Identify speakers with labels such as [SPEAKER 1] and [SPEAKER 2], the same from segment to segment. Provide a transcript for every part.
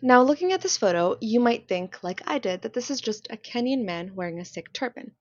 [SPEAKER 1] Now, looking at this photo, you might think, like I did, that this is just a Kenyan man wearing a Sikh turban.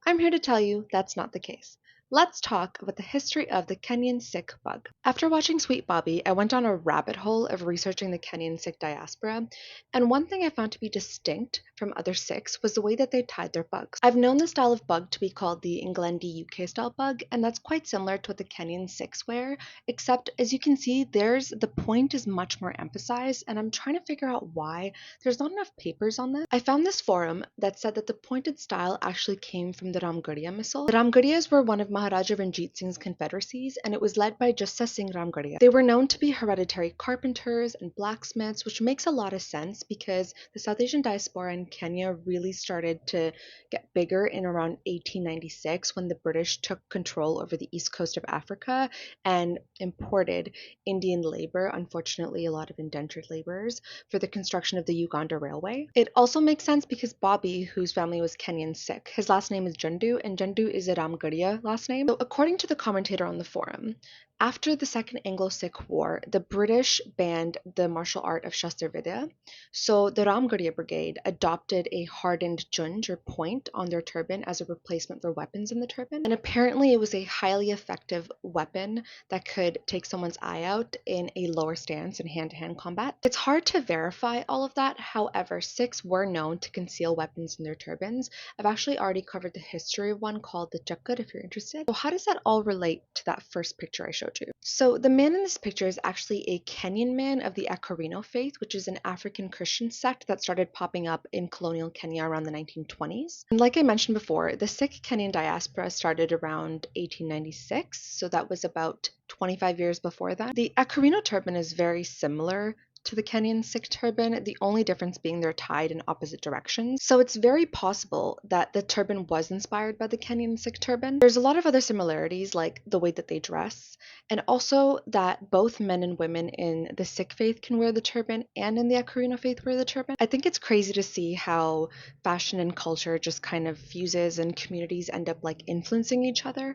[SPEAKER 1] I'm here to tell you that's not the case. Let's talk about the history of the Kenyan Sikh Pagh. After watching Sweet Bobby, I went on a rabbit hole of researching the Kenyan Sikh diaspora, and one thing I found to be distinct from other Sikhs was the way that they tied their Paghs. I've known the style of Pagh to be called the Englandy UK style Pagh, and that's quite similar to what the Kenyan Sikhs wear, except as you can see, the point is much more emphasized, and I'm trying to figure out why. There's not enough papers on this. I found this forum that said that the pointed style actually came from the Ramgarhia missile. The Ramgarhias were one of Maharaja Ranjit Singh's confederacies, and it was led by Jassa Singh Ramgarhia. They were known to be hereditary carpenters and blacksmiths, which makes a lot of sense because the South Asian diaspora in Kenya really started to get bigger in around 1896 when the British took control over the east coast of Africa and imported Indian labor, unfortunately a lot of indentured laborers, for the construction of the Uganda Railway. It also makes sense because Bobby, whose family was Kenyan Sikh, his last name is Jandu, and Jandu is a Ramgarhia last name. So according to the commentator on the forum, after the Second Anglo-Sikh War, the British banned the martial art of Shastra Vidya, so the Ramgarhia Brigade adopted a hardened junj or point on their turban as a replacement for weapons in the turban, and apparently it was a highly effective weapon that could take someone's eye out in a lower stance in hand-to-hand combat. It's hard to verify all of that, however, Sikhs were known to conceal weapons in their turbans. I've actually already covered the history of one called the Chakkar if you're interested. So how does that all relate to that first picture I showed you? So the man in this picture is actually a Kenyan man of the Ekarino faith, which is an African Christian sect that started popping up in colonial Kenya around the 1920s. And like I mentioned before, the Sikh Kenyan diaspora started around 1896, so that was about 25 years before that. The Ekarino turban is very similar to the Kenyan Sikh turban, the only difference being they're tied in opposite directions. So it's very possible that the turban was inspired by the Kenyan Sikh turban. There's a lot of other similarities, like the way that they dress, and also that both men and women in the Sikh faith can wear the turban and in the Ekarino faith wear the turban. I think it's crazy to see how fashion and culture just kind of fuses and communities end up like influencing each other.